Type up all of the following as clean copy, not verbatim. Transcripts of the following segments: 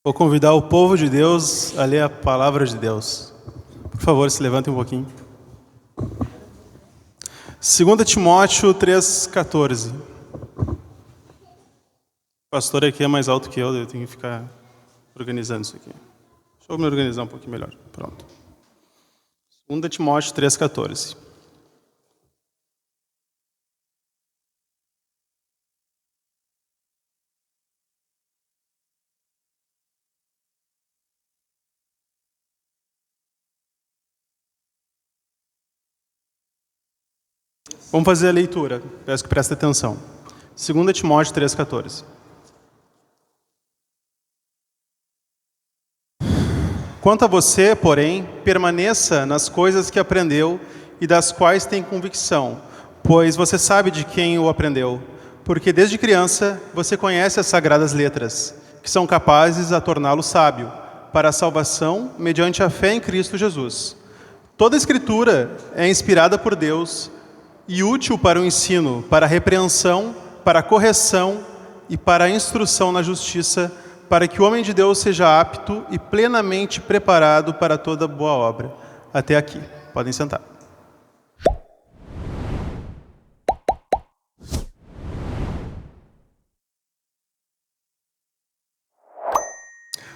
Vou convidar o povo de Deus a ler a palavra de Deus. Por favor, se levantem um pouquinho. 2 Timóteo 3,14. O pastor aqui é mais alto que eu tenho que ficar organizando isso aqui. Deixa eu me organizar um pouquinho melhor. Pronto. 2 Timóteo 3,14. Vamos fazer a leitura. Peço que preste atenção. 2 Timóteo 3,14. Quanto a você, porém, permaneça nas coisas que aprendeu e das quais tem convicção, pois você sabe de quem o aprendeu, porque desde criança você conhece as sagradas letras, que são capazes a torná-lo sábio, para a salvação mediante a fé em Cristo Jesus. Toda a Escritura é inspirada por Deus e útil para o ensino, para a repreensão, para a correção e para a instrução na justiça, para que o homem de Deus seja apto e plenamente preparado para toda boa obra. Até aqui. Podem sentar.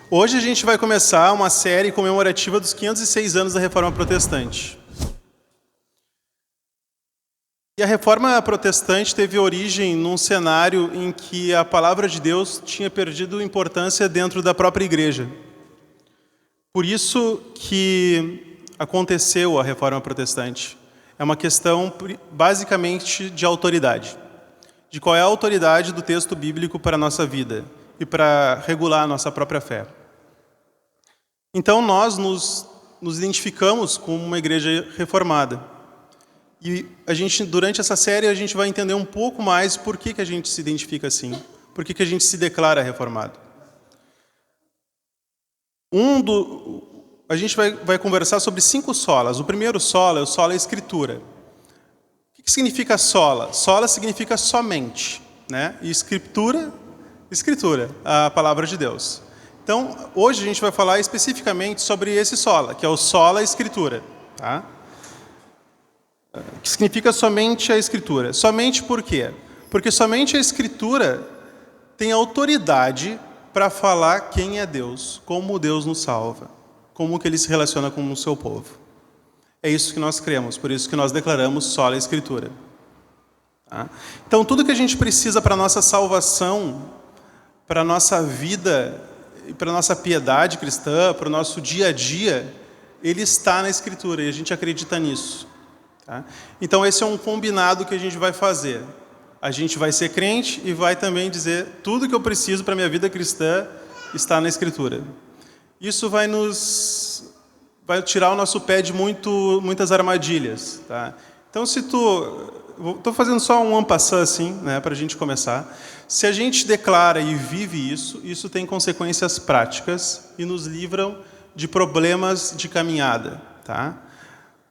Hoje a gente vai começar uma série comemorativa dos 506 anos da Reforma Protestante. E a Reforma Protestante teve origem num cenário em que a palavra de Deus tinha perdido importância dentro da própria igreja. Por isso que aconteceu a Reforma Protestante. É uma questão basicamente de autoridade. De qual é a autoridade do texto bíblico para a nossa vida e para regular a nossa própria fé. Então nós nos identificamos como uma igreja reformada. E durante essa série, a gente vai entender um pouco mais por que a gente se identifica assim, por que a gente se declara reformado. A gente vai conversar sobre 5 solas. O primeiro sola é o sola Escritura. O que significa sola? Sola significa somente, né? E Escritura, a palavra de Deus. Então, hoje a gente vai falar especificamente sobre esse sola, que é o sola Escritura, tá? Que significa somente a Escritura. Somente por quê? Porque somente a Escritura tem autoridade para falar quem é Deus, como Deus nos salva, como que Ele se relaciona com o seu povo. É isso que nós cremos, por isso que nós declaramos só a Escritura. Tá? Então, tudo que a gente precisa para a nossa salvação, para a nossa vida, para a nossa piedade cristã, para o nosso dia a dia, ele está na Escritura e a gente acredita nisso. Tá? Então esse é um combinado que a gente vai fazer. A gente vai ser crente e vai também dizer tudo que eu preciso para a minha vida cristã está na Escritura. Isso vai tirar o nosso pé de muitas armadilhas. Tá? Então estou fazendo só um en passant assim, né, para a gente começar. Se a gente declara e vive isso tem consequências práticas e nos livram de problemas de caminhada. Tá?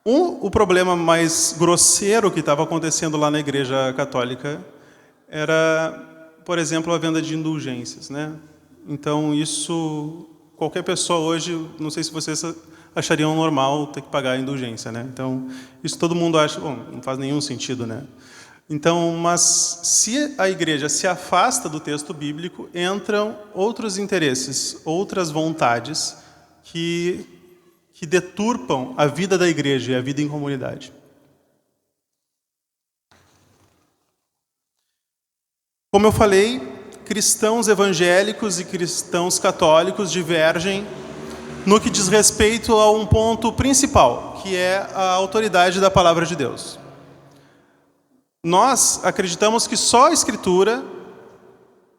O problema mais grosseiro que estava acontecendo lá na Igreja Católica era, por exemplo, a venda de indulgências, né? Então, isso, qualquer pessoa hoje, não sei se vocês achariam normal ter que pagar a indulgência, né? Então, isso todo mundo acha, bom, não faz nenhum sentido, né? Então, mas se a Igreja se afasta do texto bíblico, entram outros interesses, outras vontades que deturpam a vida da igreja e a vida em comunidade. Como eu falei, cristãos evangélicos e cristãos católicos divergem no que diz respeito a um ponto principal, que é a autoridade da palavra de Deus. Nós acreditamos que só a Escritura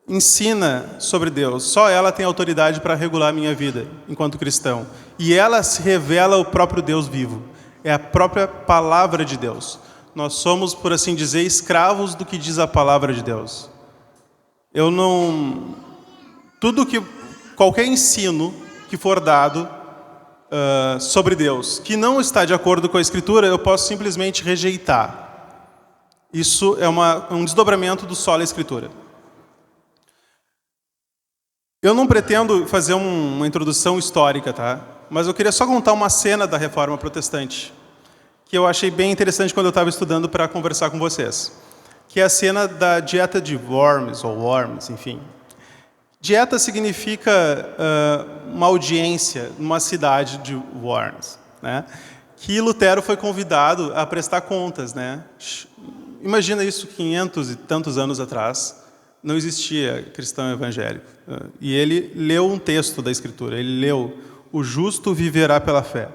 ensina sobre Deus, só ela tem autoridade para regular a minha vida enquanto cristão. E ela se revela o próprio Deus vivo. É a própria palavra de Deus. Nós somos, por assim dizer, escravos do que diz a palavra de Deus. Qualquer ensino que for dado sobre Deus, que não está de acordo com a Escritura, eu posso simplesmente rejeitar. Isso é um desdobramento do sola Escritura. Eu não pretendo fazer uma introdução histórica, tá? Mas eu queria só contar uma cena da Reforma Protestante, que eu achei bem interessante quando eu estava estudando para conversar com vocês, que é a cena da dieta de Worms, ou Worms, enfim. Dieta significa uma audiência numa cidade de Worms, né? Que Lutero foi convidado a prestar contas, né? Imagina isso 500 e tantos anos atrás, não existia cristão evangélico. E ele leu um texto da Escritura, ele leu: o justo viverá pela fé.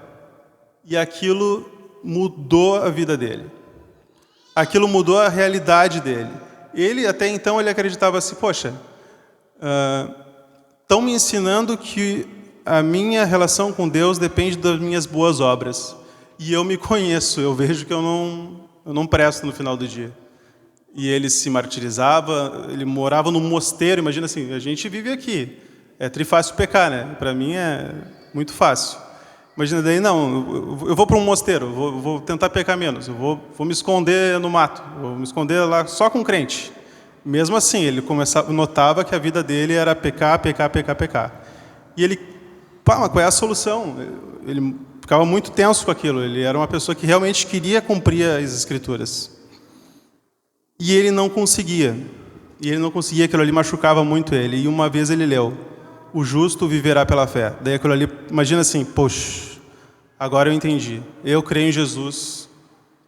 E aquilo mudou a vida dele. Aquilo mudou a realidade dele. Ele, até então, ele acreditava assim: poxa, estão me ensinando que a minha relação com Deus depende das minhas boas obras. E eu me conheço, eu vejo que eu não presto no final do dia. E ele se martirizava, ele morava num mosteiro. Imagina assim, a gente vive aqui, é trifácil pecar, né? Para mim é muito fácil. Imagina daí, não, eu vou para um mosteiro, vou tentar pecar menos, eu vou me esconder no mato, vou me esconder lá só com crente. Mesmo assim, ele notava que a vida dele era pecar, pecar, pecar, pecar. E ele, mas qual é a solução? Ele ficava muito tenso com aquilo, ele era uma pessoa que realmente queria cumprir as Escrituras. E ele não conseguia. E ele não conseguia, aquilo ali machucava muito ele. E uma vez ele leu: o justo viverá pela fé. Daí aquilo ali, imagina assim, poxa, agora eu entendi. Eu creio em Jesus,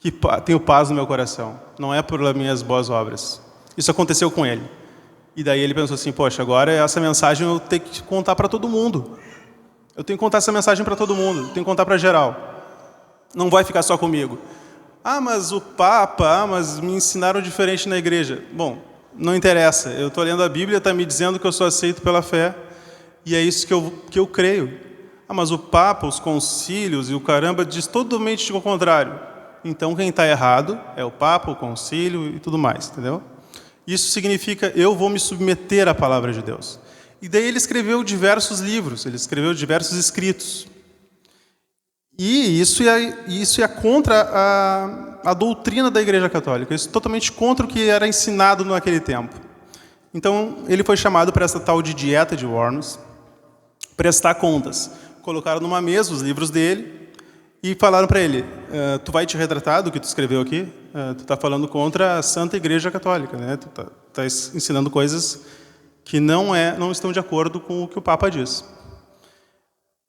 que tenho paz no meu coração. Não é por minhas boas obras. Isso aconteceu com ele. E daí ele pensou assim: poxa, agora essa mensagem eu tenho que contar para todo mundo. Eu tenho que contar essa mensagem para todo mundo. Eu tenho que contar para geral. Não vai ficar só comigo. Mas o Papa, mas me ensinaram diferente na igreja. Bom, não interessa. Eu estou lendo a Bíblia, está me dizendo que eu sou aceito pela fé. E é isso que eu creio. Mas o Papa, os concílios e o caramba diz totalmente o contrário. Então quem está errado é o Papa, o concílio e tudo mais, entendeu? Isso significa: eu vou me submeter à palavra de Deus. E daí ele escreveu diversos livros, ele escreveu diversos escritos. E isso é contra a doutrina da Igreja Católica. Isso é totalmente contra o que era ensinado naquele tempo. Então, ele foi chamado para essa tal de dieta de Worms, prestar contas. Colocaram numa mesa os livros dele e falaram para ele: tu vai te retratar do que tu escreveu aqui? Tu está falando contra a Santa Igreja Católica, né? Tu tá ensinando coisas que não estão de acordo com o que o Papa diz.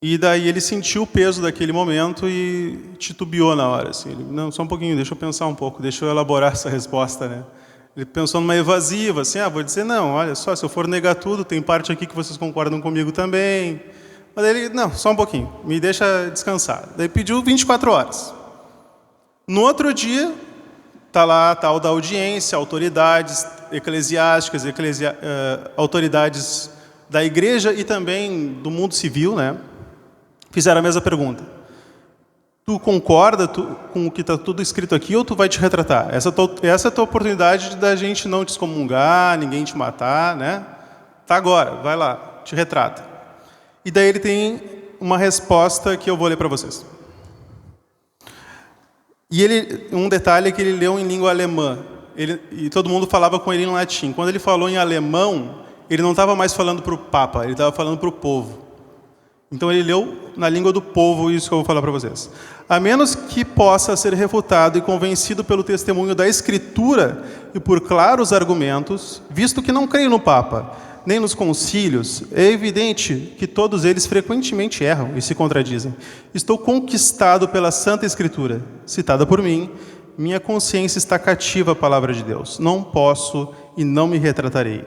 E daí ele sentiu o peso daquele momento e titubeou na hora. Assim. Ele, não, só um pouquinho, deixa eu pensar um pouco, deixa eu elaborar essa resposta, né? Ele pensou numa evasiva, assim: vou dizer não, olha só, se eu for negar tudo, tem parte aqui que vocês concordam comigo também. Mas ele, não, só um pouquinho, me deixa descansar. Daí pediu 24 horas. No outro dia, está lá a tal da audiência, autoridades eclesiásticas, autoridades da igreja e também do mundo civil, né? Fizeram a mesma pergunta: tu concorda com o que está tudo escrito aqui ou tu vai te retratar? Essa é a tua oportunidade da gente não te excomungar, ninguém te matar, né? Tá agora, vai lá, te retrata. E daí ele tem uma resposta que eu vou ler para vocês. E um detalhe é que ele leu em língua alemã. E todo mundo falava com ele em latim. Quando ele falou em alemão, ele não estava mais falando para o Papa, ele estava falando para o povo. Então ele leu na língua do povo isso que eu vou falar para vocês. A menos que possa ser refutado e convencido pelo testemunho da Escritura e por claros argumentos, visto que não creio no Papa, nem nos concílios, é evidente que todos eles frequentemente erram e se contradizem. Estou conquistado pela Santa Escritura, citada por mim. Minha consciência está cativa à palavra de Deus. Não posso e não me retratarei,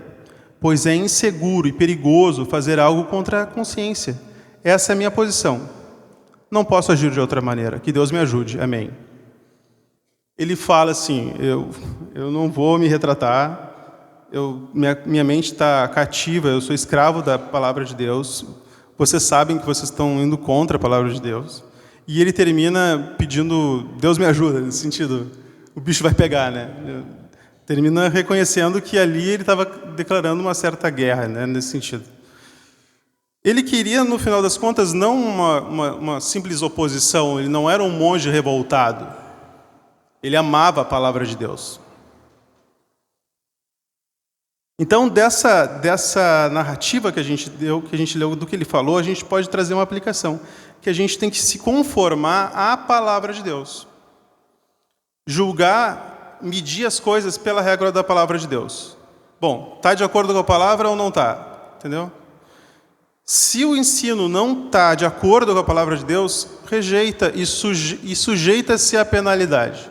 pois é inseguro e perigoso fazer algo contra a consciência. Essa é a minha posição. Não posso agir de outra maneira. Que Deus me ajude. Amém. Ele fala assim: eu não vou me retratar. Minha mente está cativa. Eu sou escravo da palavra de Deus. Vocês sabem que vocês estão indo contra a palavra de Deus. E ele termina pedindo: Deus me ajuda. Nesse sentido, o bicho vai pegar, né? Termina reconhecendo que ali ele estava declarando uma certa guerra, né? Nesse sentido. Ele queria, no final das contas, não uma simples oposição. Ele não era um monge revoltado. Ele amava a palavra de Deus. Então, dessa narrativa que a gente leu do que ele falou, a gente pode trazer uma aplicação, que a gente tem que se conformar à palavra de Deus. Julgar, medir as coisas pela regra da palavra de Deus. Bom, está de acordo com a palavra ou não está? Entendeu? Se o ensino não está de acordo com a palavra de Deus, rejeita e sujeita-se à penalidade.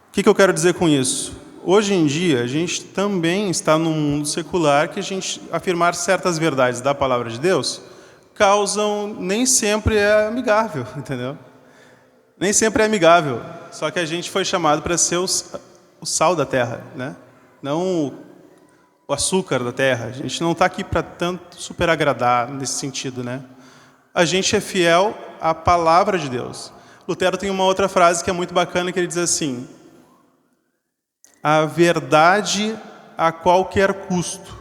O que eu quero dizer com isso? Hoje em dia, a gente também está num mundo secular que a gente afirmar certas verdades da palavra de Deus nem sempre é amigável, entendeu? Nem sempre é amigável. Só que a gente foi chamado para ser o sal da terra, né? Não o açúcar da terra. A gente não está aqui para tanto super agradar nesse sentido, né? A gente é fiel à palavra de Deus. Lutero tem uma outra frase que é muito bacana, que ele diz assim: a verdade a qualquer custo,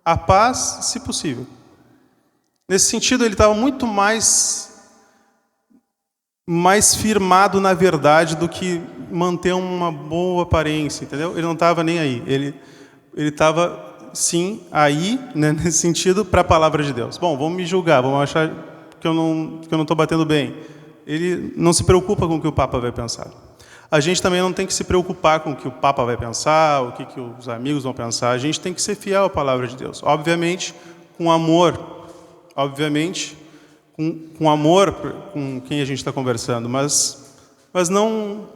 a paz, se possível. Nesse sentido, ele estava muito mais firmado na verdade do que manter uma boa aparência, entendeu? Ele não estava nem aí. Ele estava, sim, aí, né, nesse sentido, para a palavra de Deus. Bom, vamos me julgar, vamos achar que eu não estou batendo bem. Ele não se preocupa com o que o Papa vai pensar. A gente também não tem que se preocupar com o que o Papa vai pensar, o que os amigos vão pensar. A gente tem que ser fiel à palavra de Deus. Obviamente, com amor. Obviamente, com amor com quem a gente está conversando, mas não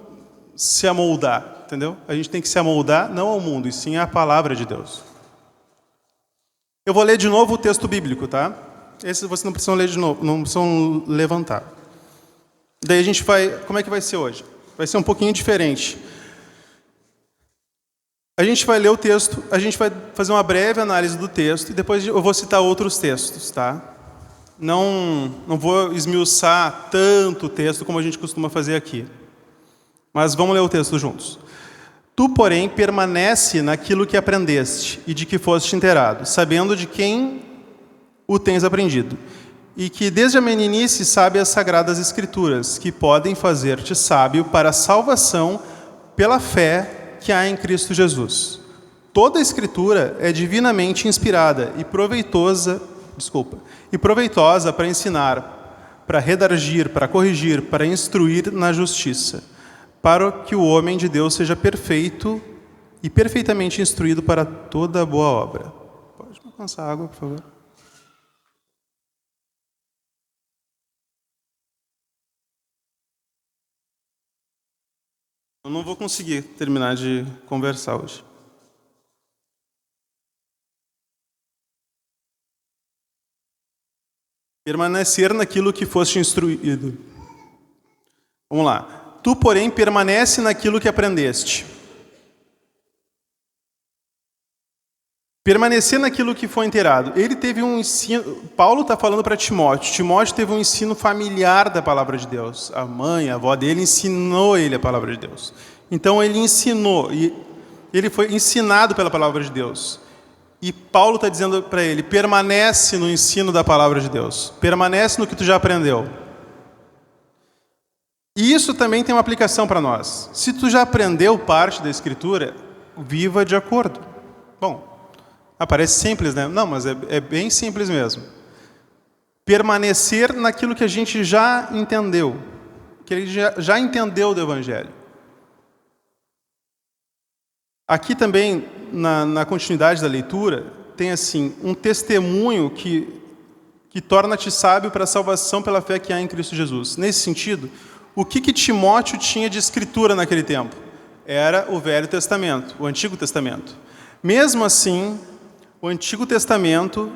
se amoldar, entendeu? A gente tem que se amoldar não ao mundo, e sim à palavra de Deus. Eu vou ler de novo o texto bíblico, tá? Esse vocês não precisam ler de novo, não precisam levantar. Daí a gente vai... Como é que vai ser hoje? Vai ser um pouquinho diferente. A gente vai ler o texto, a gente vai fazer uma breve análise do texto e depois eu vou citar outros textos, tá? Não vou esmiuçar tanto o texto como a gente costuma fazer aqui. Mas vamos ler o texto juntos. Tu, porém, permanece naquilo que aprendeste e de que foste inteirado, sabendo de quem o tens aprendido, e que desde a meninice sabe as sagradas escrituras, que podem fazer-te sábio para a salvação pela fé que há em Cristo Jesus. Toda a escritura é divinamente inspirada e proveitosa para ensinar, para redargir, para corrigir, para instruir na justiça, para que o homem de Deus seja perfeito e perfeitamente instruído para toda boa obra. Pode me alcançar água, por favor? Eu não vou conseguir terminar de conversar hoje. Permanecer naquilo que foste instruído. Vamos lá. Tu, porém, permanece naquilo que aprendeste. Permanecer naquilo que foi inteirado. Ele teve um ensino... Paulo está falando para Timóteo. Timóteo teve um ensino familiar da palavra de Deus. A mãe, a avó dele ensinou ele a palavra de Deus. Então ele ensinou. E ele foi ensinado pela palavra de Deus. E Paulo está dizendo para ele, permanece no ensino da palavra de Deus. Permanece no que tu já aprendeu. E isso também tem uma aplicação para nós. Se tu já aprendeu parte da Escritura, viva de acordo. Bom, parece simples, né? Não, mas é bem simples mesmo. Permanecer naquilo que a gente já entendeu. Que ele já entendeu do Evangelho. Aqui também, na continuidade da leitura, tem assim, um testemunho que torna-te sábio para a salvação pela fé que há em Cristo Jesus. Nesse sentido, o que Timóteo tinha de escritura naquele tempo? Era o Velho Testamento, o Antigo Testamento. Mesmo assim, o Antigo Testamento,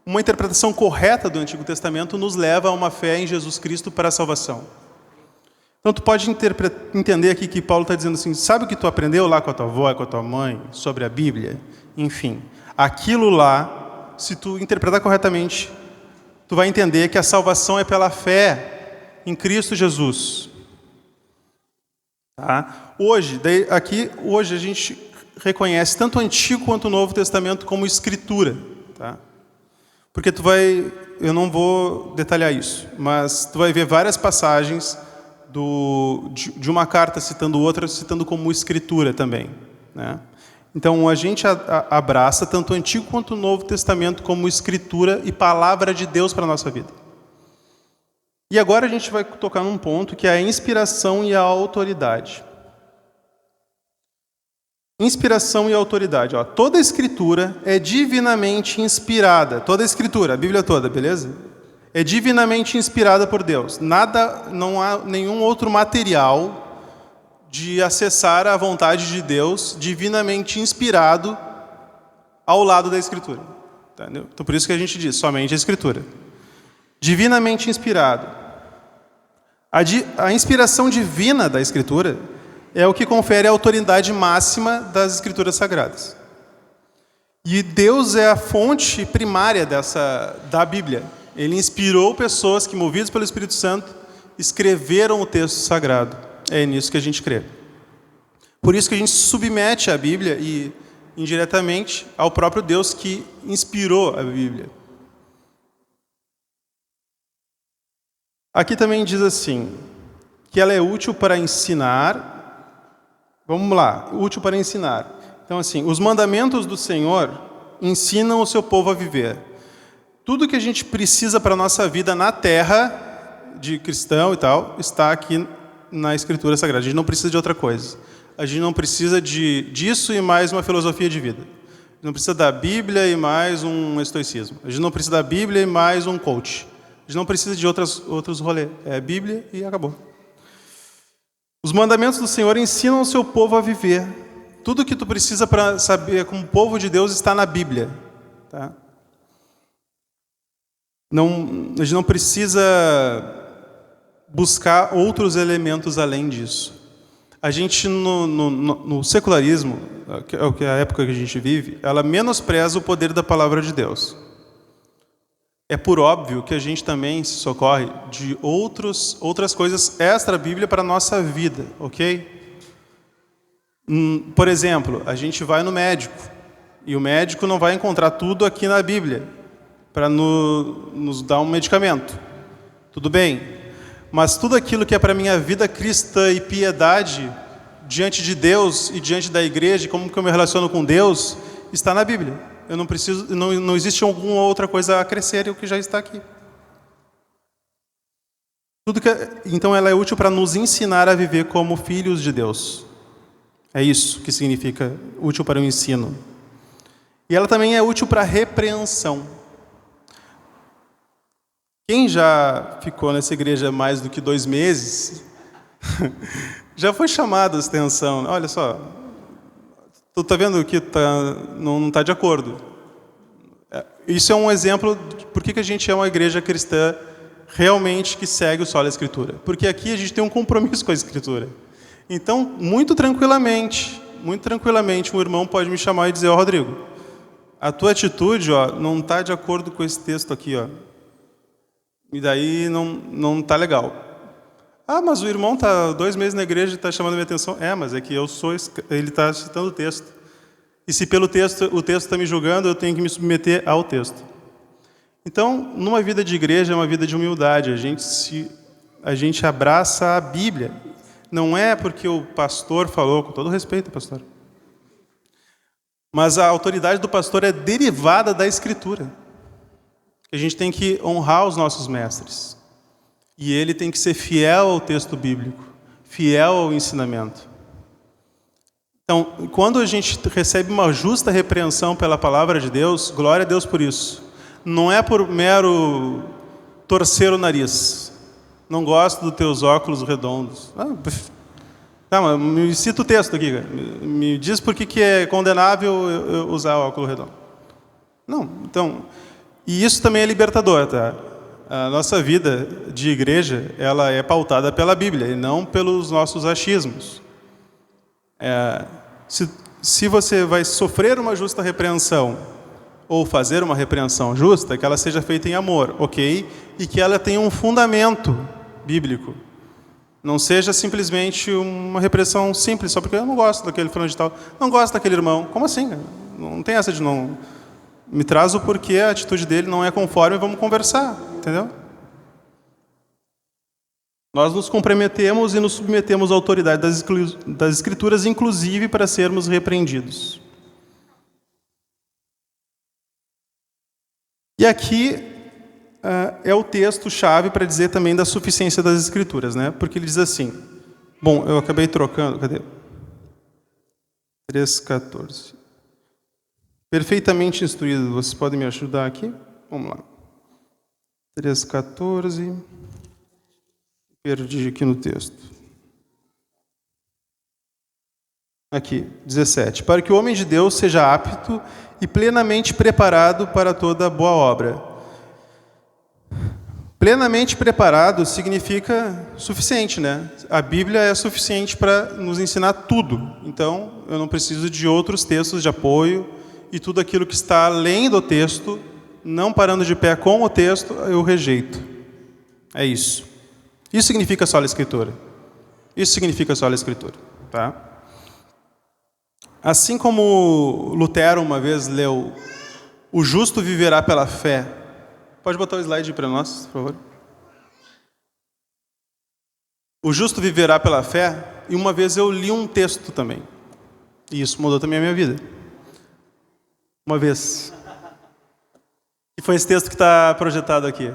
uma interpretação correta do Antigo Testamento, nos leva a uma fé em Jesus Cristo para a salvação. Então, tu pode entender aqui que Paulo está dizendo assim, sabe o que tu aprendeu lá com a tua avó, com a tua mãe, sobre a Bíblia? Enfim, aquilo lá, se tu interpretar corretamente, tu vai entender que a salvação é pela fé em Cristo Jesus. Tá? Hoje a gente reconhece tanto o Antigo quanto o Novo Testamento como Escritura. Tá? Porque eu não vou detalhar isso, mas tu vai ver várias passagens de uma carta citando outra, citando como escritura também, né? Então, a gente abraça tanto o Antigo quanto o Novo Testamento como escritura e palavra de Deus para a nossa vida. E agora a gente vai tocar num ponto que é a inspiração e a autoridade. Inspiração e autoridade. Ó, toda a escritura é divinamente inspirada. Toda a escritura, a Bíblia toda, beleza? É divinamente inspirada por Deus. Não há nenhum outro material de acessar a vontade de Deus divinamente inspirado ao lado da Escritura. Entendeu? Então, por isso que a gente diz, somente a Escritura. Divinamente inspirado. A inspiração divina da Escritura é o que confere a autoridade máxima das Escrituras Sagradas. E Deus é a fonte primária da Bíblia. Ele inspirou pessoas que, movidas pelo Espírito Santo, escreveram o texto sagrado. É nisso que a gente crê. Por isso que a gente submete a Bíblia e, indiretamente, ao próprio Deus que inspirou a Bíblia. Aqui também diz assim, que ela é útil para ensinar. Vamos lá, útil para ensinar. Então, assim, os mandamentos do Senhor ensinam o seu povo a viver. Tudo que a gente precisa para a nossa vida na terra, de cristão e tal, está aqui na Escritura Sagrada. A gente não precisa de outra coisa. A gente não precisa disso e mais uma filosofia de vida. A gente não precisa da Bíblia e mais um estoicismo. A gente não precisa da Bíblia e mais um coach. A gente não precisa de outros rolês. É a Bíblia e acabou. Os mandamentos do Senhor ensinam o seu povo a viver. Tudo que tu precisa para saber como povo de Deus está na Bíblia. Tá? A gente não precisa buscar outros elementos além disso. A gente, no secularismo, que é a época que a gente vive, ela menospreza o poder da palavra de Deus. É por óbvio que a gente também se socorre de outras coisas extra-Bíblia para a nossa vida, ok? Por exemplo, a gente vai no médico, e o médico não vai encontrar tudo aqui na Bíblia para nos dar um medicamento. Tudo bem. Mas tudo aquilo que é para a minha vida cristã e piedade diante de Deus e diante da igreja, como que eu me relaciono com Deus, está na Bíblia. Eu não preciso, não existe alguma outra coisa a crescer, o que já está aqui. Então ela é útil para nos ensinar a viver como filhos de Deus. É isso que significa útil para o ensino. E ela também é útil para a repreensão. Quem já ficou nessa igreja mais do que 2 meses, já foi chamado a atenção. Olha só, tu está vendo que não está de acordo. Isso é um exemplo de por que a gente é uma igreja cristã realmente que segue o solo da Escritura. Porque aqui a gente tem um compromisso com a Escritura. Então, muito tranquilamente, um irmão pode me chamar e dizer, Rodrigo, a tua atitude não está de acordo com esse texto aqui, e daí não está legal. Mas o irmão está 2 meses na igreja e está chamando a minha atenção. Mas é que ele está citando o texto. E se o texto está me julgando, eu tenho que me submeter ao texto. Então, numa vida de igreja, é uma vida de humildade. A gente abraça a Bíblia. Não é porque o pastor falou, com todo respeito, pastor. Mas a autoridade do pastor é derivada da Escritura. A gente tem que honrar os nossos mestres. E ele tem que ser fiel ao texto bíblico, fiel ao ensinamento. Então, quando a gente recebe uma justa repreensão pela palavra de Deus, glória a Deus por isso. Não é por mero torcer o nariz. Não gosto dos teus óculos redondos. Mas me cita o texto aqui, cara. Me diz por que é condenável eu usar óculos redondo. Não, então... E isso também é libertador, tá? A nossa vida de igreja, ela é pautada pela Bíblia e não pelos nossos achismos. Se você vai sofrer uma justa repreensão ou fazer uma repreensão justa, que ela seja feita em amor, ok? E que ela tenha um fundamento bíblico. Não seja simplesmente uma repreensão simples, só porque eu não gosto daquele fulano de tal. Não gosto daquele irmão. Como assim? Não tem essa de não... Me traz o porquê a atitude dele não é conforme e vamos conversar, entendeu? Nós nos comprometemos e nos submetemos à autoridade das Escrituras, inclusive para sermos repreendidos. aqui é o texto-chave para dizer também da suficiência das Escrituras, né? Porque ele diz assim, bom, eu acabei trocando, cadê? 3,14. Perfeitamente instruído, vocês podem me ajudar aqui? Vamos lá. 3,14. Perdi aqui no texto. Aqui, 17. Para que o homem de Deus seja apto e plenamente preparado para toda boa obra. Plenamente preparado significa suficiente, né? A Bíblia é suficiente para nos ensinar tudo. Então, eu não preciso de outros textos de apoio e tudo aquilo que está além do texto, não parando de pé com o texto, eu rejeito. É isso. Isso significa só a Escritura. Isso significa só a Escritura, tá? Assim como Lutero uma vez leu "O justo viverá pela fé". Pode botar o slide para nós, por favor. O justo viverá pela fé. E uma vez eu li um texto também. E isso mudou também a minha vida. Uma vez. E foi esse texto que está projetado aqui.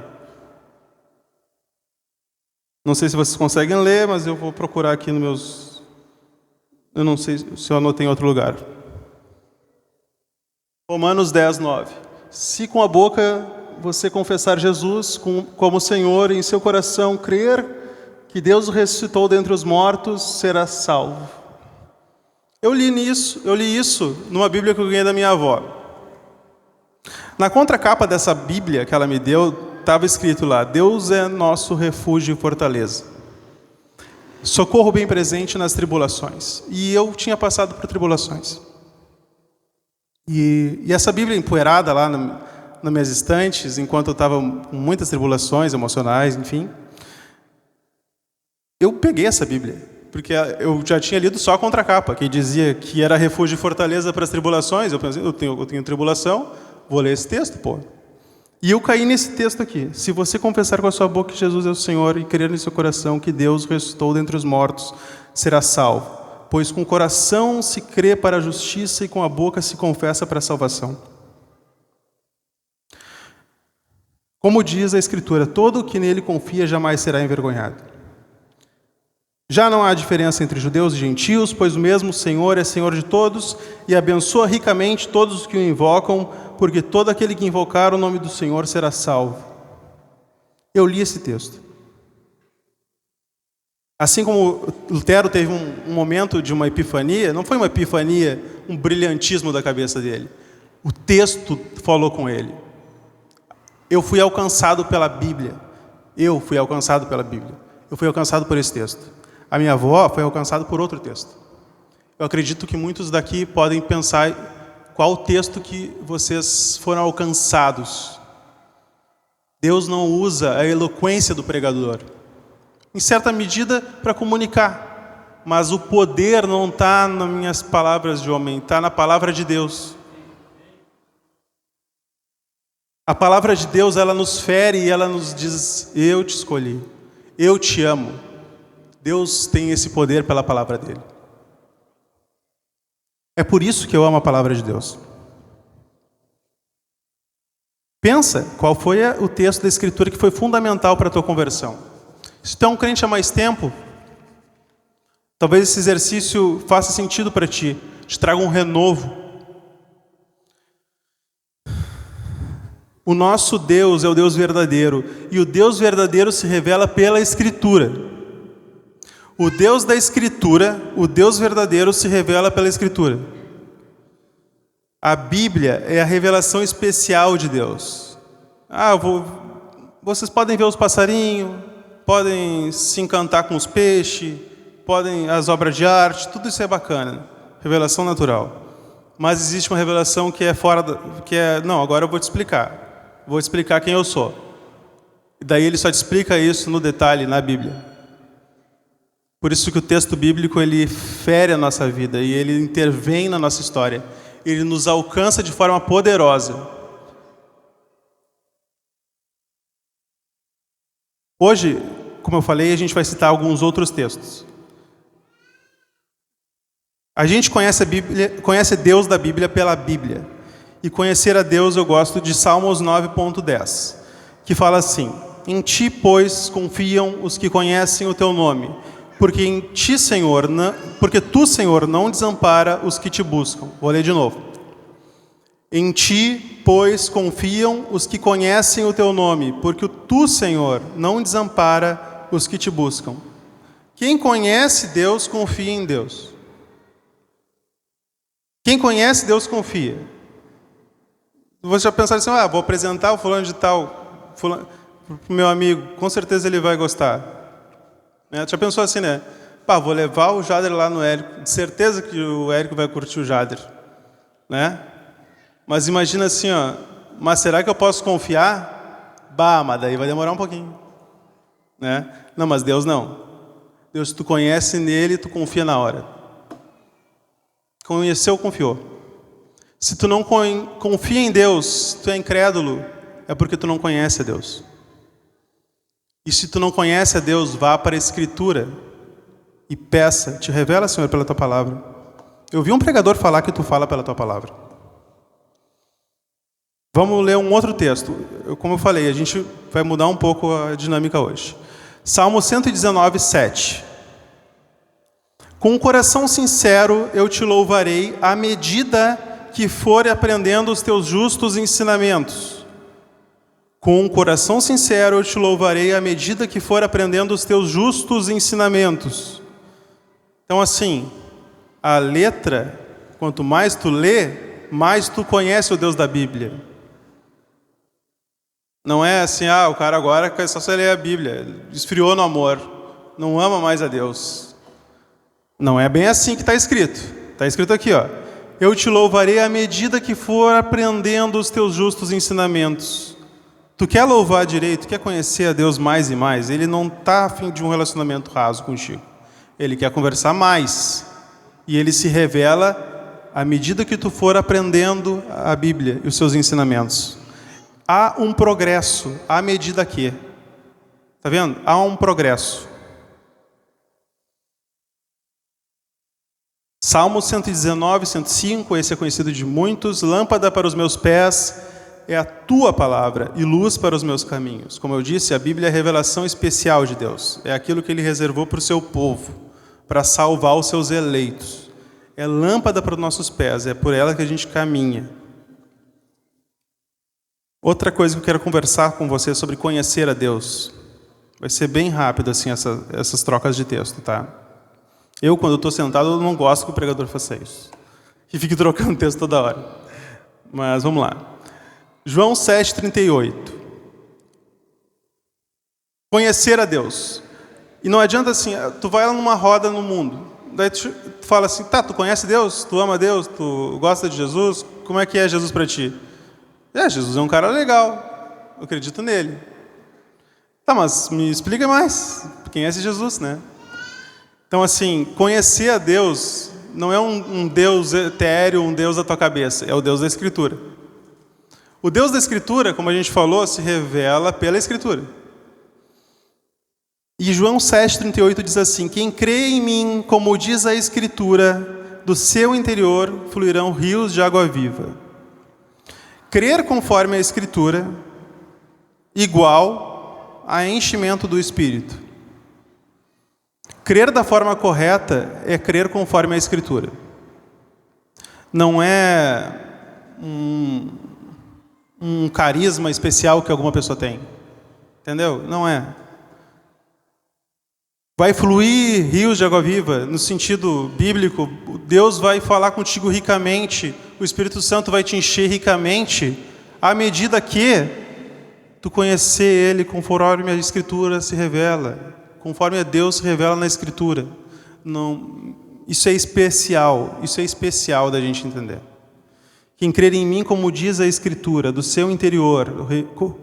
Não sei se vocês conseguem ler, mas eu vou procurar aqui nos meus... Eu não sei se eu anotei em outro lugar. Romanos 10, 9. Se com a boca você confessar Jesus como Senhor e em seu coração crer que Deus o ressuscitou dentre os mortos, será salvo. Eu li isso numa Bíblia que eu ganhei da minha avó. Na contracapa dessa Bíblia que ela me deu, estava escrito lá: Deus é nosso refúgio e fortaleza. Socorro bem presente nas tribulações. E eu tinha passado por tribulações. E essa Bíblia empoeirada lá nas minhas estantes, enquanto eu estava com muitas tribulações emocionais, enfim, eu peguei essa Bíblia, porque eu já tinha lido só a contracapa, que dizia que era refúgio e fortaleza para as tribulações. Eu pensei, eu tenho tribulação, vou ler esse texto, pô. E eu caí nesse texto aqui. Se você confessar com a sua boca que Jesus é o Senhor e crer no seu coração que Deus ressuscitou dentre os mortos, será salvo. Pois com o coração se crê para a justiça e com a boca se confessa para a salvação. Como diz a Escritura, todo o que nele confia jamais será envergonhado. Já não há diferença entre judeus e gentios, pois o mesmo Senhor é Senhor de todos e abençoa ricamente todos os que o invocam, porque todo aquele que invocar o nome do Senhor será salvo. Eu li esse texto. Assim como Lutero teve um momento de uma epifania, não foi uma epifania, um brilhantismo da cabeça dele. O texto falou com ele. Eu fui alcançado pela Bíblia. Eu fui alcançado pela Bíblia. Eu fui alcançado por esse texto. A minha avó foi alcançada por outro texto. Eu acredito que muitos daqui podem pensar qual o texto que vocês foram alcançados. Deus não usa a eloquência do pregador. Em certa medida, para comunicar. Mas o poder não está nas minhas palavras de homem, está na palavra de Deus. A palavra de Deus, ela nos fere e ela nos diz: eu te escolhi, eu te amo. Deus tem esse poder pela palavra dele. É por isso que eu amo a palavra de Deus. Pensa qual foi o texto da Escritura que foi fundamental para a tua conversão. Se tu é um crente há mais tempo, talvez esse exercício faça sentido para ti, te traga um renovo. O nosso Deus é o Deus verdadeiro, e o Deus verdadeiro se revela pela Escritura. O Deus da Escritura, o Deus verdadeiro, se revela pela Escritura. A Bíblia é a revelação especial de Deus. Vocês podem ver os passarinhos, podem se encantar com os peixes, podem as obras de arte, tudo isso é bacana, revelação natural. Mas existe uma revelação que é fora não, agora eu vou te explicar. Vou te explicar quem eu sou. E daí ele só te explica isso no detalhe na Bíblia. Por isso que o texto bíblico, ele fere a nossa vida e ele intervém na nossa história. Ele nos alcança de forma poderosa. Hoje, como eu falei, a gente vai citar alguns outros textos. A gente conhece a Bíblia, conhece Deus da Bíblia pela Bíblia. E conhecer a Deus eu gosto de Salmos 9.10, que fala assim: em ti, pois, confiam os que conhecem o teu nome, porque em ti, Senhor, porque tu, Senhor, não desampara os que te buscam. Vou ler de novo. Em ti, pois, confiam os que conhecem o teu nome, porque tu, Senhor, não desampara os que te buscam. Quem conhece Deus, confia em Deus. Quem conhece Deus, confia. Você já pensou assim, vou apresentar o fulano de tal para o meu amigo, com certeza ele vai gostar. Já pensou assim, né? Vou levar o Jader lá no Érico, de certeza que o Érico vai curtir o Jader. Né? Mas imagina assim, mas será que eu posso confiar? Mas daí vai demorar um pouquinho. Né? Não, mas Deus não. Deus, tu conhece nele, tu confia na hora. Conheceu, confiou. Se tu não confia em Deus, tu é incrédulo, é porque tu não conhece a Deus. E se tu não conhece a Deus, vá para a Escritura e peça, te revela, Senhor, pela tua palavra. Eu vi um pregador falar que tu fala pela tua palavra. Vamos ler um outro texto. Como eu falei, a gente vai mudar um pouco a dinâmica hoje. Salmo 119, 7. Com um coração sincero eu te louvarei à medida que for aprendendo os teus justos ensinamentos. Com um coração sincero eu te louvarei à medida que for aprendendo os teus justos ensinamentos. Então assim, a letra, quanto mais tu lê, mais tu conhece o Deus da Bíblia. Não é assim, o cara agora quer só ler a Bíblia, esfriou no amor, não ama mais a Deus. Não é bem assim que está escrito. Está escrito aqui, eu te louvarei à medida que for aprendendo os teus justos ensinamentos. Tu quer louvar direito, quer conhecer a Deus mais e mais, Ele não está a fim de um relacionamento raso contigo. Ele quer conversar mais. E Ele se revela à medida que tu for aprendendo a Bíblia e os seus ensinamentos. Há um progresso, à medida que. Está vendo? Há um progresso. Salmo 119, 105, esse é conhecido de muitos. Lâmpada para os meus pés é a tua palavra e luz para os meus caminhos. Como eu disse, a Bíblia é a revelação especial de Deus. É aquilo que Ele reservou para o seu povo, para salvar os seus eleitos. É lâmpada para os nossos pés, é por ela que a gente caminha. Outra coisa que eu quero conversar com você sobre conhecer a Deus. Vai ser bem rápido assim essas trocas de texto, tá? Eu, quando estou sentado, eu não gosto que o pregador faça isso. Que fique trocando texto toda hora. Mas vamos lá. João 7,38. Conhecer a Deus. E não adianta assim, tu vai lá numa roda no mundo. Daí tu fala assim, tu conhece Deus? Tu ama Deus? Tu gosta de Jesus? Como é que é Jesus para ti? Jesus é um cara legal. Eu acredito nele. Mas me explica mais. Quem é esse Jesus, né? Então, assim, conhecer a Deus não é um Deus etéreo, um Deus da tua cabeça. É o Deus da Escritura. O Deus da Escritura, como a gente falou, se revela pela Escritura. E João 7,38 diz assim: quem crê em mim, como diz a Escritura, do seu interior fluirão rios de água viva. Crer conforme a Escritura, igual a enchimento do Espírito. Crer da forma correta é crer conforme a Escritura. Não é um carisma especial que alguma pessoa tem. Entendeu? Não é. Vai fluir rios de água viva, no sentido bíblico. Deus vai falar contigo ricamente. O Espírito Santo vai te encher ricamente, à medida que tu conhecer Ele conforme a Escritura se revela. Conforme a Deus se revela na Escritura. Não, isso é especial da gente entender. Quem crer em mim, como diz a Escritura, do seu interior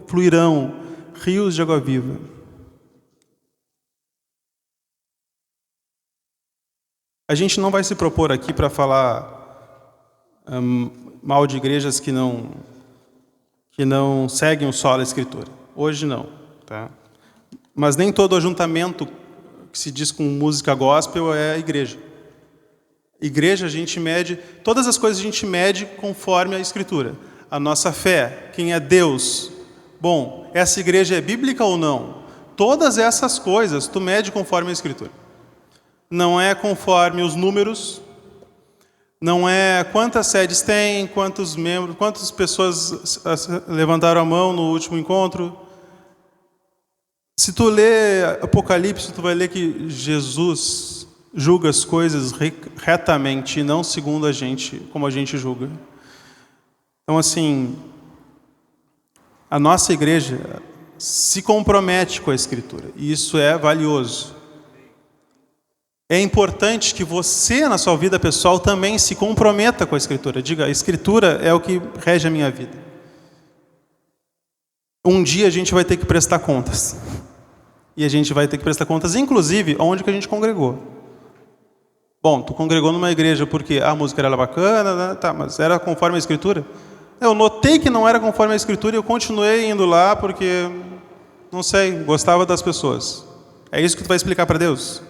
fluirão rios de água viva. A gente não vai se propor aqui para falar mal de igrejas que não seguem o solo da Escritura. Hoje não, tá? Mas nem todo ajuntamento que se diz com música gospel é igreja. Igreja, a gente mede, todas as coisas a gente mede conforme a Escritura. A nossa fé, quem é Deus. Bom, essa igreja é bíblica ou não? Todas essas coisas tu mede conforme a Escritura. Não é conforme os números, não é quantas sedes tem, quantos membros, quantas pessoas levantaram a mão no último encontro. Se tu lê Apocalipse, tu vai ler que Jesus julga as coisas retamente e não segundo a gente, como a gente julga. Então, assim, a nossa igreja se compromete com a Escritura, e isso é valioso. É importante que você, na sua vida pessoal, também se comprometa com a Escritura. Diga, a Escritura é o que rege a minha vida. Um dia a gente vai ter que prestar contas. E a gente vai ter que prestar contas, inclusive, onde que a gente congregou. Bom, tu congregou numa igreja porque a música era bacana, né? Tá, mas era conforme a Escritura? Eu notei que não era conforme a Escritura e eu continuei indo lá porque, não sei, gostava das pessoas. É isso que tu vai explicar para Deus?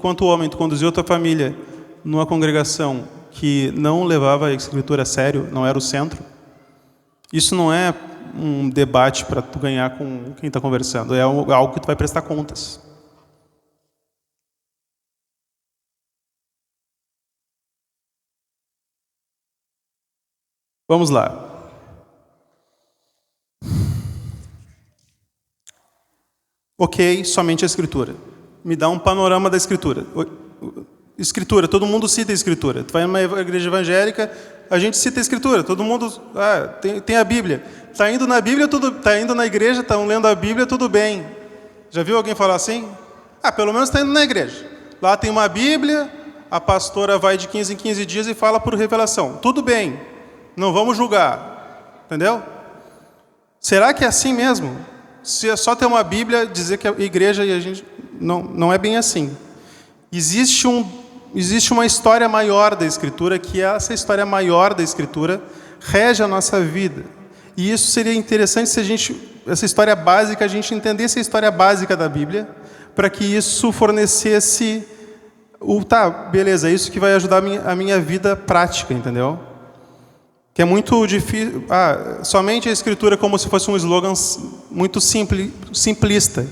Quanto homem, tu conduziu a tua família numa congregação que não levava a Escritura a sério, não era o centro? Isso não é um debate para tu ganhar com quem está conversando, é algo que tu vai prestar contas. Vamos lá. Ok, somente a Escritura. Me dá um panorama da Escritura. Escritura, todo mundo cita a Escritura. Tu vai numa igreja evangélica, a gente cita a Escritura. Todo mundo tem a Bíblia. Está indo na Bíblia, está indo na igreja, estão lendo a Bíblia, tudo bem. Já viu alguém falar assim? Pelo menos está indo na igreja. Lá tem uma Bíblia, a pastora vai de 15 em 15 dias e fala por revelação. Tudo bem, não vamos julgar. Entendeu? Será que é assim mesmo? Se é só ter uma Bíblia, dizer que é igreja e a gente... Não é bem assim. Existe uma história maior da Escritura, que essa história maior da Escritura rege a nossa vida. E isso seria interessante se essa história básica, a gente entendesse a história básica da Bíblia, para que isso fornecesse beleza, é isso que vai ajudar a minha vida prática, entendeu? Que é muito difícil. Somente a Escritura como se fosse um slogan muito simplista.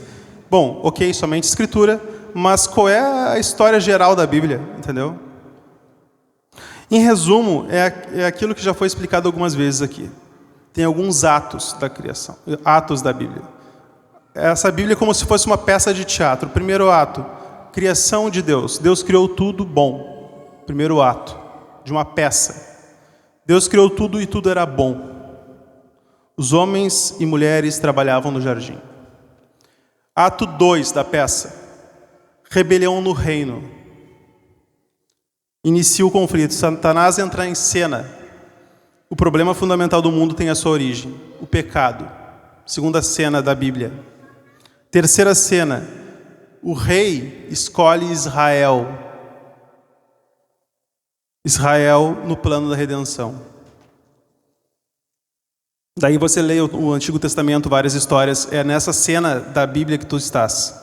Bom, ok, somente Escritura, mas qual é a história geral da Bíblia, entendeu? Em resumo, é aquilo que já foi explicado algumas vezes aqui. Tem alguns atos da criação, atos da Bíblia. Essa Bíblia é como se fosse uma peça de teatro. Primeiro ato, criação de Deus. Deus criou tudo bom. Primeiro ato de uma peça. Deus criou tudo e tudo era bom. Os homens e mulheres trabalhavam no jardim. Ato 2 da peça. Rebelião no reino. Inicia o conflito. Satanás entra em cena. O problema fundamental do mundo tem a sua origem. O pecado. Segunda cena da Bíblia. Terceira cena. O rei escolhe Israel. Israel no plano da redenção. Daí você lê o Antigo Testamento, várias histórias. É nessa cena da Bíblia que tu estás.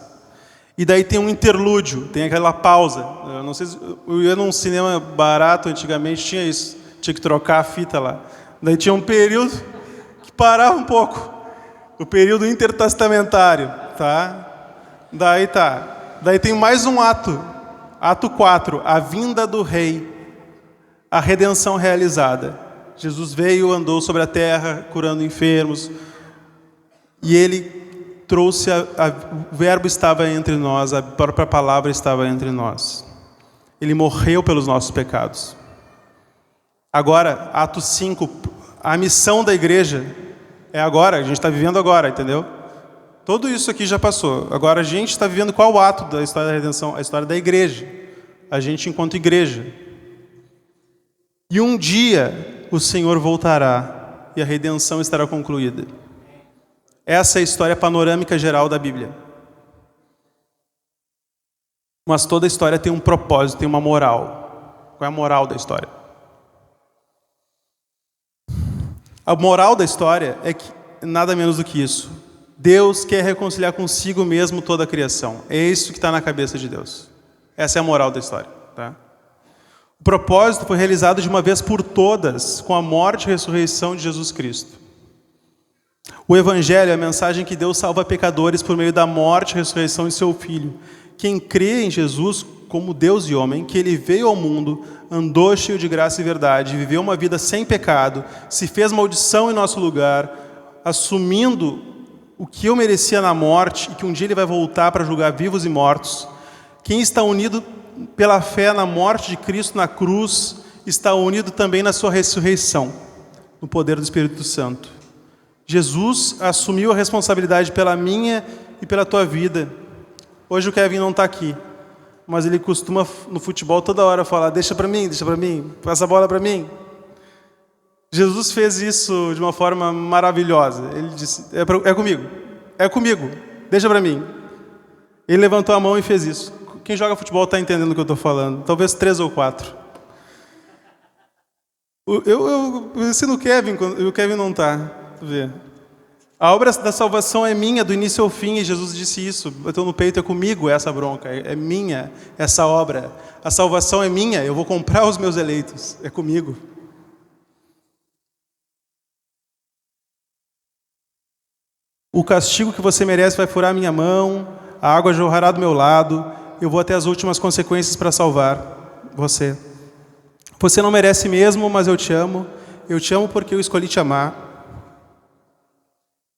E daí tem um interlúdio, tem aquela pausa. Eu não sei se eu ia num cinema barato antigamente, tinha isso. Tinha que trocar a fita lá. Daí tinha um período que parava um pouco. O período intertestamentário, tá? Daí tem mais um ato. Ato 4, a vinda do rei. A redenção realizada. Jesus veio, andou sobre a terra, curando enfermos. E ele trouxe, o verbo estava entre nós, a própria palavra estava entre nós. Ele morreu pelos nossos pecados. Agora, ato 5, a missão da igreja é agora, a gente está vivendo agora, entendeu? Tudo isso aqui já passou. Agora a gente está vivendo qual ato da história da redenção? A história da igreja. A gente enquanto igreja. E um dia o Senhor voltará e a redenção estará concluída. Essa é a história panorâmica geral da Bíblia. Mas toda a história tem um propósito, tem uma moral. Qual é a moral da história? A moral da história é que nada menos do que isso. Deus quer reconciliar consigo mesmo toda a criação. É isso que está na cabeça de Deus. Essa é a moral da história. Tá? O propósito foi realizado de uma vez por todas com a morte e ressurreição de Jesus Cristo. O Evangelho é a mensagem que Deus salva pecadores por meio da morte e ressurreição de seu Filho. Quem crê em Jesus como Deus e homem, que Ele veio ao mundo, andou cheio de graça e verdade, viveu uma vida sem pecado, se fez maldição em nosso lugar, assumindo o que eu merecia na morte e que um dia Ele vai voltar para julgar vivos e mortos. Quem está unido pela fé na morte de Cristo na cruz, está unido também na sua ressurreição, no poder do Espírito Santo. Jesus assumiu a responsabilidade pela minha e pela tua vida. Hoje o Kevin não está aqui, mas ele costuma no futebol toda hora falar, deixa para mim, passa a bola para mim. Jesus fez isso de uma forma maravilhosa. Ele disse, é comigo, deixa para mim. Ele levantou a mão e fez isso. Quem joga futebol está entendendo o que eu estou falando. Talvez 3 ou 4. Eu ensino o Kevin, o Kevin não está. A obra da salvação é minha, do início ao fim, e Jesus disse isso. Bateu no peito, é comigo essa bronca, é minha essa obra. A salvação é minha, eu vou comprar os meus eleitos, é comigo. O castigo que você merece vai furar minha mão, a água jorrará do meu lado, eu vou até as últimas consequências para salvar você. Você não merece mesmo, mas eu te amo porque eu escolhi te amar.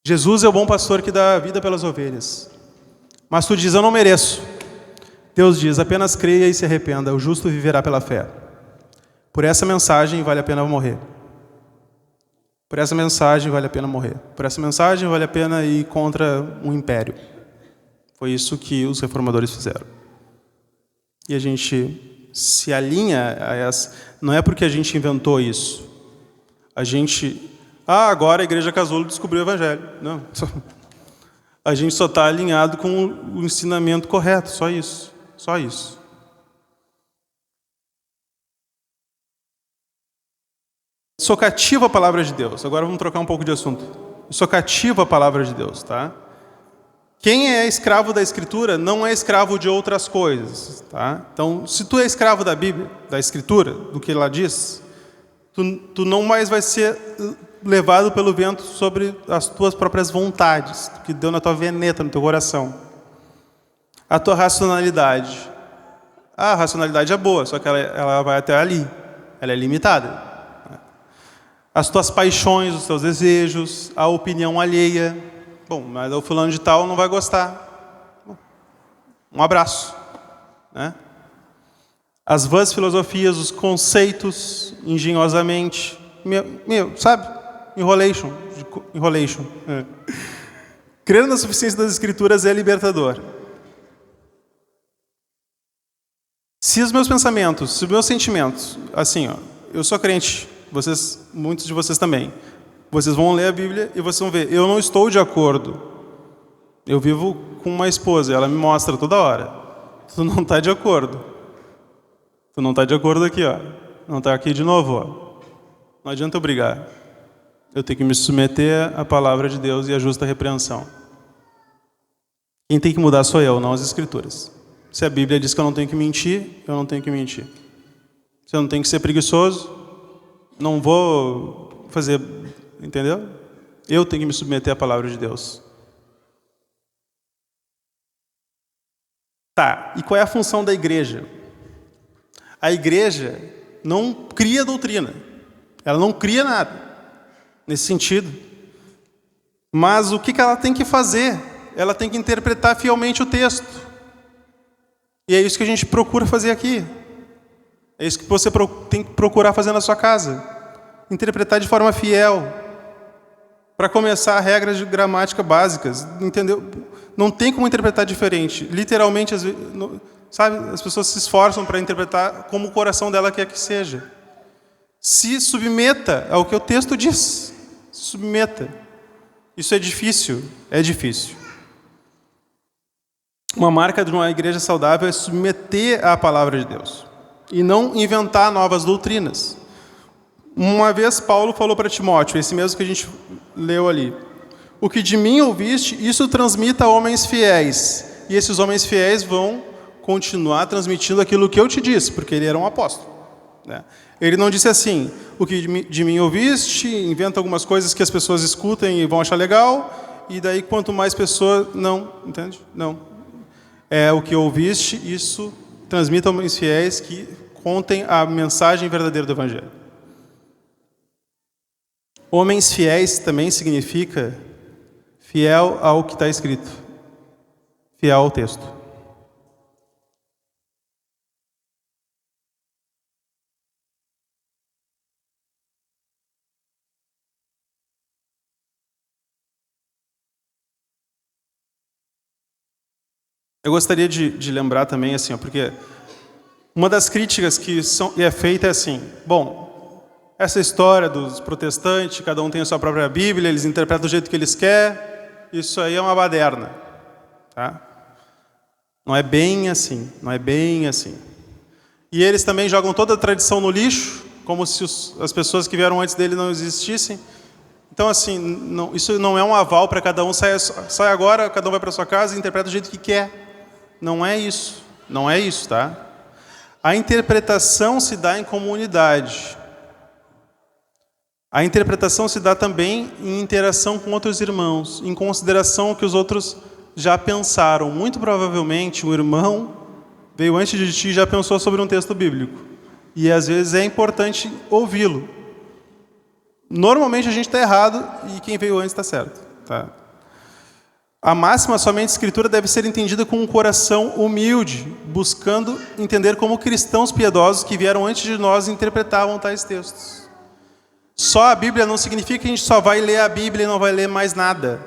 Jesus é o bom pastor que dá a vida pelas ovelhas. Mas tu diz, eu não mereço. Deus diz, apenas creia e se arrependa, o justo viverá pela fé. Por essa mensagem vale a pena morrer. Por essa mensagem vale a pena morrer. Por essa mensagem vale a pena ir contra um império. Foi isso que os reformadores fizeram. E a gente se alinha a essa... Não é porque a gente inventou isso. A gente... agora a Igreja Casulo descobriu o Evangelho. Não. A gente só está alinhado com o ensinamento correto, só isso. Só isso. Sou cativo à palavra de Deus. Agora vamos trocar um pouco de assunto. Eu sou cativo à palavra de Deus, tá? Quem é escravo da Escritura não é escravo de outras coisas, tá? Então, se tu é escravo da Bíblia, da Escritura, do que ela diz, tu não mais vai ser levado pelo vento sobre as tuas próprias vontades, que deu na tua veneta, no teu coração. A tua racionalidade. A racionalidade é boa, só que ela vai até ali. Ela é limitada. As tuas paixões, os teus desejos, a opinião alheia. Bom, mas o fulano de tal não vai gostar. Um abraço. Né? As vãs filosofias, os conceitos, engenhosamente. Sabe? Enrolation. É. Crer na suficiência das Escrituras é libertador. Se os meus pensamentos, se os meus sentimentos, assim, eu sou crente, muitos de vocês também, vocês vão ler a Bíblia e vocês vão ver, eu não estou de acordo. Eu vivo com uma esposa, ela me mostra toda hora. Tu não está de acordo. Tu não está de acordo aqui, ó. Não está aqui de novo, ó. Não adianta eu brigar. Eu tenho que me submeter à palavra de Deus e à justa repreensão. Quem tem que mudar sou eu, não as Escrituras. Se a Bíblia diz que eu não tenho que mentir, eu não tenho que mentir. Se eu não tenho que ser preguiçoso, não vou fazer, entendeu? Eu tenho que me submeter à palavra de Deus. Tá, e qual é a função da igreja? A igreja não cria doutrina. Ela não cria nada nesse sentido. Mas o que ela tem que fazer? Ela tem que interpretar fielmente o texto. E é isso que a gente procura fazer aqui. É isso que você tem que procurar fazer na sua casa. Interpretar de forma fiel. Para começar, regras de gramática básicas. Entendeu? Não tem como interpretar diferente. Literalmente, sabe, as pessoas se esforçam para interpretar como o coração dela quer que seja. Se submeta ao que o texto diz. Se submeta. Isso é difícil? É difícil. Uma marca de uma igreja saudável é submeter à palavra de Deus. E não inventar novas doutrinas. Uma vez Paulo falou para Timóteo, esse mesmo que a gente leu ali. O que de mim ouviste, isso transmita a homens fiéis. E esses homens fiéis vão continuar transmitindo aquilo que eu te disse, porque ele era um apóstolo, né? Ele não disse assim, o que de mim ouviste, inventa algumas coisas que as pessoas escutem e vão achar legal, e daí quanto mais pessoas... Não, entende? Não. É o que ouviste, isso transmita aos fiéis que contem a mensagem verdadeira do Evangelho. Homens fiéis também significa fiel ao que está escrito, fiel ao texto. Eu gostaria de lembrar também, assim, porque uma das críticas que é feita é assim, bom, essa história dos protestantes, cada um tem a sua própria Bíblia, eles interpretam do jeito que eles querem, isso aí é uma baderna, tá? Não é bem assim, não é bem assim. E eles também jogam toda a tradição no lixo, como se as pessoas que vieram antes dele não existissem. Então, assim, isso não é um aval para cada um, sai agora, cada um vai para sua casa e interpreta do jeito que quer. Não é isso, não é isso, tá? A interpretação se dá em comunidade. A interpretação se dá também em interação com outros irmãos, em consideração que os outros já pensaram. Muito provavelmente um irmão veio antes de ti e já pensou sobre um texto bíblico. E às vezes é importante ouvi-lo. Normalmente a gente está errado e quem veio antes está certo, tá? A máxima somente escritura deve ser entendida com um coração humilde, buscando entender como cristãos piedosos que vieram antes de nós interpretavam tais textos. Só a Bíblia não significa que a gente só vai ler a Bíblia e não vai ler mais nada.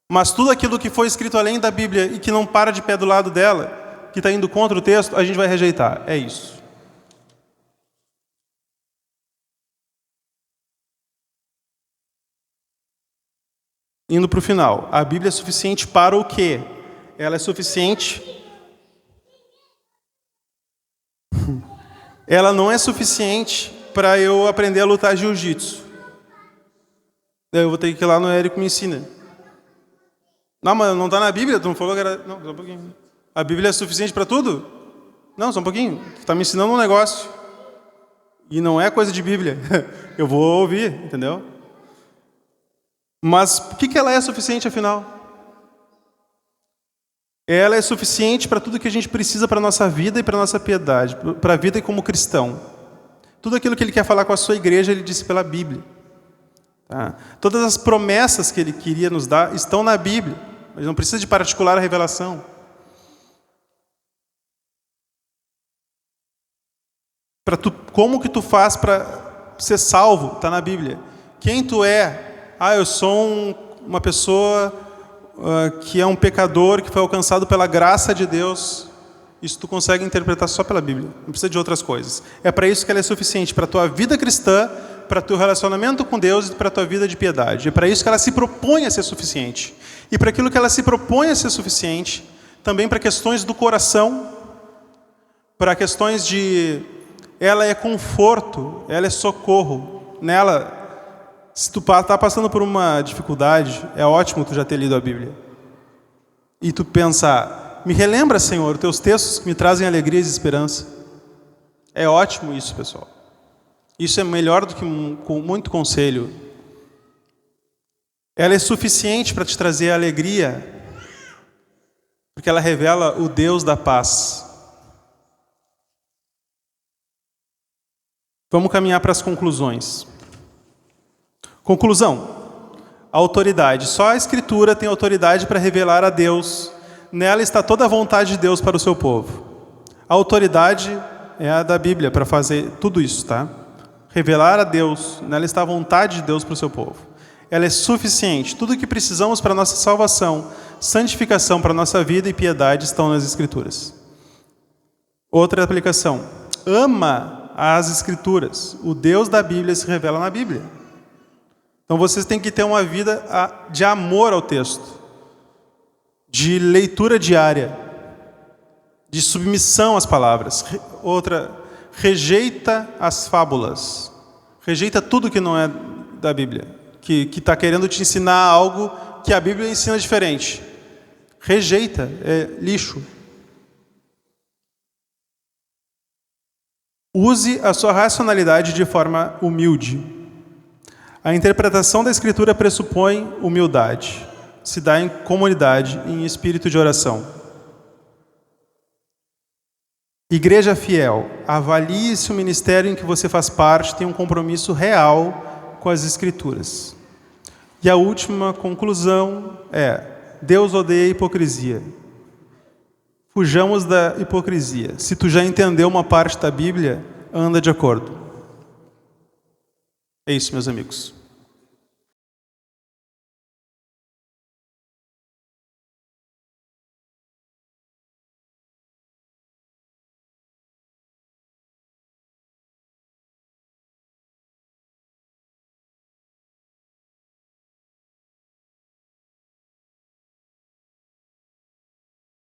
Mas tudo aquilo que foi escrito além da Bíblia e que não para de pé do lado dela, que está indo contra o texto, a gente vai rejeitar. É isso. Indo para o final, a Bíblia é suficiente para o quê? Ela é suficiente... Ela não é suficiente para eu aprender a lutar jiu-jitsu. Eu vou ter que ir lá no Érico me ensina. Não, mas não está na Bíblia? Tu não falou que era... Não, só um pouquinho. A Bíblia é suficiente para tudo? Não, só um pouquinho. Tu está me ensinando um negócio. E não é coisa de Bíblia. Eu vou ouvir, entendeu? Mas o que ela é suficiente, afinal? Ela é suficiente para tudo que a gente precisa para a nossa vida e para a nossa piedade, para a vida como cristão. Tudo aquilo que ele quer falar com a sua igreja, ele disse pela Bíblia. Tá? Todas as promessas que ele queria nos dar estão na Bíblia, mas não precisa de particular revelação. Como que tu faz para ser salvo? Está na Bíblia. Quem tu é? Eu sou uma pessoa que é um pecador, que foi alcançado pela graça de Deus. Isso tu consegue interpretar só pela Bíblia. Não precisa de outras coisas. É para isso que ela é suficiente, para a tua vida cristã, para o teu relacionamento com Deus e para a tua vida de piedade. É para isso que ela se propõe a ser suficiente. E para aquilo que ela se propõe a ser suficiente, também para questões do coração, para questões de... Ela é conforto, ela é socorro. Nela... Se tu está passando por uma dificuldade, é ótimo tu já ter lido a Bíblia. E tu pensar, me relembra, Senhor, teus textos que me trazem alegria e esperança. É ótimo isso, pessoal. Isso é melhor do que muito conselho. Ela é suficiente para te trazer alegria, porque ela revela o Deus da paz. Vamos caminhar para as conclusões. Conclusão. A autoridade. Só a Escritura tem autoridade para revelar a Deus. Nela está toda a vontade de Deus para o seu povo. A autoridade é a da Bíblia para fazer tudo isso, tá? Revelar a Deus. Nela está a vontade de Deus para o seu povo. Ela é suficiente. Tudo o que precisamos para a nossa salvação, santificação para a nossa vida e piedade estão nas Escrituras. Outra aplicação. Ama as Escrituras. O Deus da Bíblia se revela na Bíblia. Então vocês têm que ter uma vida de amor ao texto, de leitura diária, de submissão às palavras. Outra, rejeita as fábulas. Rejeita tudo que não é da Bíblia, que está querendo te ensinar algo que a Bíblia ensina diferente. Rejeita, é lixo. Use a sua racionalidade de forma humilde. A interpretação da Escritura pressupõe humildade. Se dá em comunidade, em espírito de oração. Igreja fiel, avalie se o ministério em que você faz parte tem um compromisso real com as Escrituras. E a última conclusão é: Deus odeia a hipocrisia. Fujamos da hipocrisia. Se tu já entendeu uma parte da Bíblia, anda de acordo. É isso, meus amigos.